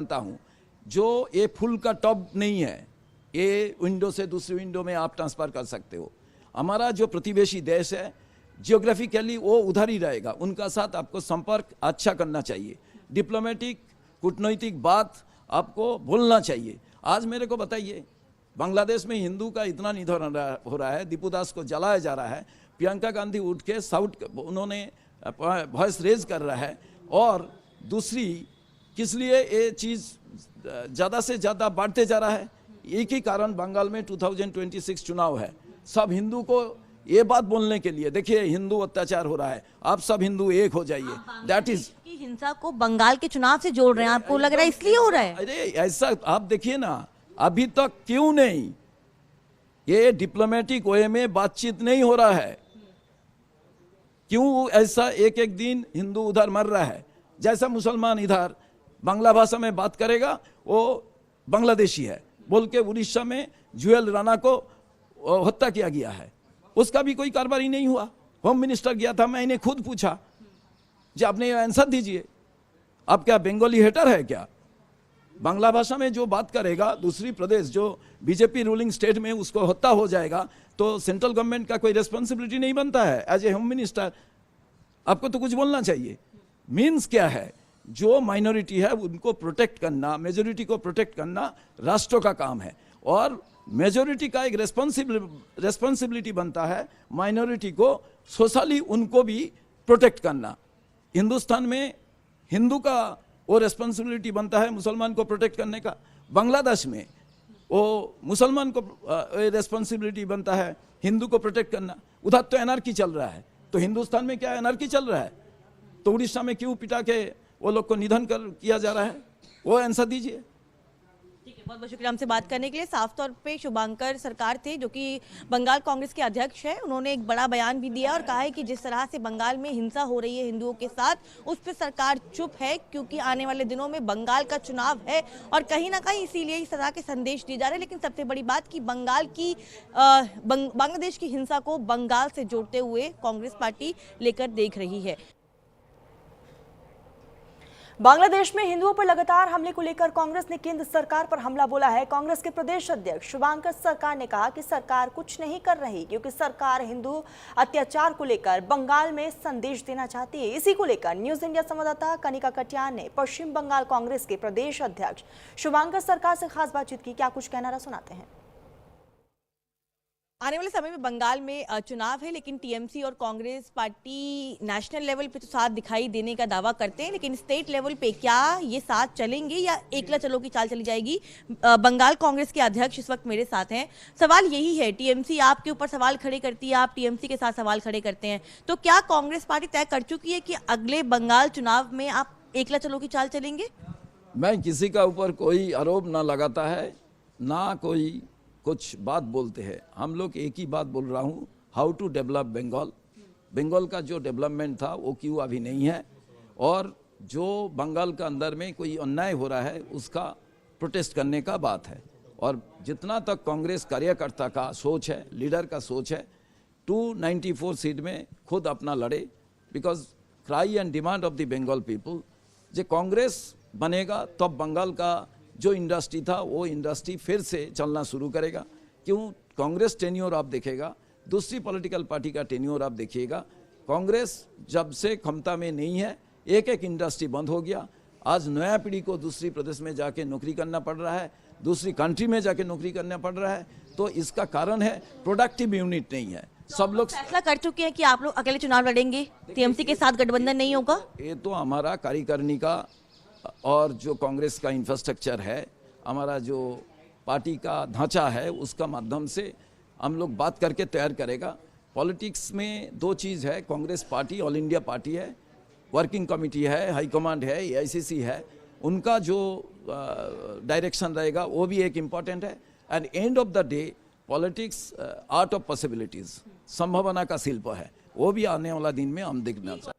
जानता हूं, जो ये फुल का टॉप नहीं है, ये विंडो से दूसरी विंडो में आप ट्रांसफर कर सकते हो। हमारा जो प्रतिवेशी देश है जियोग्राफिकली वो उधर ही रहेगा, उनका साथ आपको संपर्क अच्छा करना चाहिए, डिप्लोमेटिक कूटनीतिक बात आपको बोलना चाहिए। आज मेरे को बताइए, बांग्लादेश में हिंदू का इतना निधन हो रहा है, दीपूदास को जलाया जा रहा है, प्रियंका गांधी उठ के साउथ उन्होंने वॉइस रेज कर रहा है, और दूसरी किस लिए ये चीज़ ज़्यादा से ज़्यादा बढ़ते जा रहा है? एक ही कारण, बंगाल में 2026 चुनाव है। सब हिंदू को ये बात बोलने के लिए, देखिए हिंदू अत्याचार हो रहा है, आप सब हिंदू एक हो जाइए। दैट इज की हिंसा को बंगाल के चुनाव से जोड़ रहे हैं, आपको लग रहा है इसलिए हो रहा है? अरे ऐसा आप देखिए ना, अभी तक क्यों नहीं ये डिप्लोमेटिक वे में बातचीत नहीं हो रहा है? क्यों ऐसा एक एक दिन हिंदू उधर मर रहा है? जैसा मुसलमान इधर बांग्ला भाषा में बात करेगा वो बांग्लादेशी है बोल के उड़ीसा में जुएल राणा को हत्या किया गया है, उसका भी कोई कार्रवाई नहीं हुआ। होम मिनिस्टर गया था, मैंने खुद पूछा जी आपने आंसर दीजिए, आप क्या बंगाली हेटर है क्या? बांग्ला भाषा में जो बात करेगा दूसरी प्रदेश जो बीजेपी रूलिंग स्टेट में उसको हत्या हो जाएगा, तो सेंट्रल गवर्नमेंट का कोई रेस्पॉन्सिबिलिटी नहीं बनता है? एज ए होम मिनिस्टर आपको तो कुछ बोलना चाहिए। मीन्स क्या है, जो माइनॉरिटी है उनको प्रोटेक्ट करना, मेजोरिटी को प्रोटेक्ट करना राष्ट्र का काम है, और मेजोरिटी का एक रेस्पॉन्सिबिलिटी बनता है माइनॉरिटी को सोशली उनको भी प्रोटेक्ट करना। हिंदुस्तान में हिंदू का वो रेस्पॉन्सिबिलिटी बनता है मुसलमान को प्रोटेक्ट करने का, बांग्लादेश में वो मुसलमान को रेस्पॉन्सिबिलिटी बनता है हिंदू को प्रोटेक्ट करना। उधर तो एनआरकी चल रहा है, तो हिंदुस्तान में क्या एनआरकी चल रहा है? तो उड़ीसा में क्यों पिटा के वो लोग को निधन किया जा रहा है? वो आंसर दीजिए। ठीक है, बहुत बहुत शुक्रिया हमसे बात करने के लिए। साफ तौर पे शुभांकर सरकार थे, जो कि बंगाल कांग्रेस के अध्यक्ष है, उन्होंने एक बड़ा बयान भी दिया और कहा है कि जिस तरह से बंगाल में हिंसा हो रही है हिंदुओं के साथ, उस पर सरकार चुप है, क्योंकि आने वाले दिनों में बंगाल का चुनाव है और कहीं ना कहीं इसीलिए इस तरह के संदेश दिए जा रहे हैं। लेकिन सबसे बड़ी बात कि बांग्लादेश की हिंसा को बंगाल से जोड़ते हुए कांग्रेस पार्टी लेकर देख रही है। बांग्लादेश में हिंदुओं पर लगातार हमले को लेकर कांग्रेस ने केंद्र सरकार पर हमला बोला है। कांग्रेस के प्रदेश अध्यक्ष शुभांकर सरकार ने कहा कि सरकार कुछ नहीं कर रही, क्योंकि सरकार हिंदू अत्याचार को लेकर बंगाल में संदेश देना चाहती है। इसी को लेकर न्यूज इंडिया संवाददाता कनिका कटियार ने पश्चिम बंगाल कांग्रेस के प्रदेश अध्यक्ष शुभांकर सरकार से खास बातचीत की। क्या कुछ कहना रहा, सुनाते हैं। आने वाले समय में बंगाल में चुनाव है, लेकिन टीएमसी और कांग्रेस पार्टी नेशनल लेवल पे तो साथ दिखाई देने का दावा करते हैं, लेकिन स्टेट लेवल पे क्या ये साथ चलेंगे या एकला चलो की चाल चली जाएगी? बंगाल कांग्रेस के अध्यक्ष इस वक्त मेरे साथ हैं। सवाल यही है, टीएमसी आपके ऊपर सवाल खड़े करती है, आप टीएमसी के साथ सवाल खड़े करते हैं, तो क्या कांग्रेस पार्टी तय कर चुकी है कि अगले बंगाल चुनाव में आप एकला चलो की चाल चलेंगे? मैं किसी का ऊपर कोई आरोप ना लगाता है, ना कोई कुछ बात बोलते हैं। हम लोग एक ही बात बोल रहा हूँ, how to develop Bengal. Bengal का जो डेवलपमेंट था वो क्यों अभी नहीं है, और जो बंगाल का अंदर में कोई अन्याय हो रहा है उसका प्रोटेस्ट करने का बात है। और जितना तक कांग्रेस कार्यकर्ता का सोच है, लीडर का सोच है, 294 सीट में खुद अपना लड़े, because cry and demand of the Bengal people, जो कांग्रेस बनेगा तब तो बंगाल का जो इंडस्ट्री था वो इंडस्ट्री फिर से चलना शुरू करेगा। क्यों? कांग्रेस टेन्योर आप देखेगा, दूसरी पॉलिटिकल पार्टी का टेन्योर आप देखिएगा, कांग्रेस जब से क्षमता में नहीं है एक एक इंडस्ट्री बंद हो गया। आज नया पीढ़ी को दूसरी प्रदेश में जाके नौकरी करना पड़ रहा है, दूसरी कंट्री में जाके नौकरी करना पड़ रहा है, तो इसका कारण है प्रोडक्टिव यूनिट नहीं है। सब लोग फैसला कर चुके हैं कि आप लोग अकेले चुनाव लड़ेंगे, टीएमसी के साथ गठबंधन नहीं होगा? ये तो हमारा कार्यकारिणी का और जो कांग्रेस का इंफ्रास्ट्रक्चर है, हमारा जो पार्टी का ढांचा है, उसका माध्यम से हम लोग बात करके तैयार करेगा। पॉलिटिक्स में दो चीज़ है, Congress party all India party है, वर्किंग कमेटी है, हाईकमांड है, एआईसीसी है, उनका जो डायरेक्शन रहेगा वो भी एक इम्पॉर्टेंट है। And end of the day politics art of possibilities, संभावना का शिल्प है, वो भी आने वाला दिन में हम देखना चाहिए।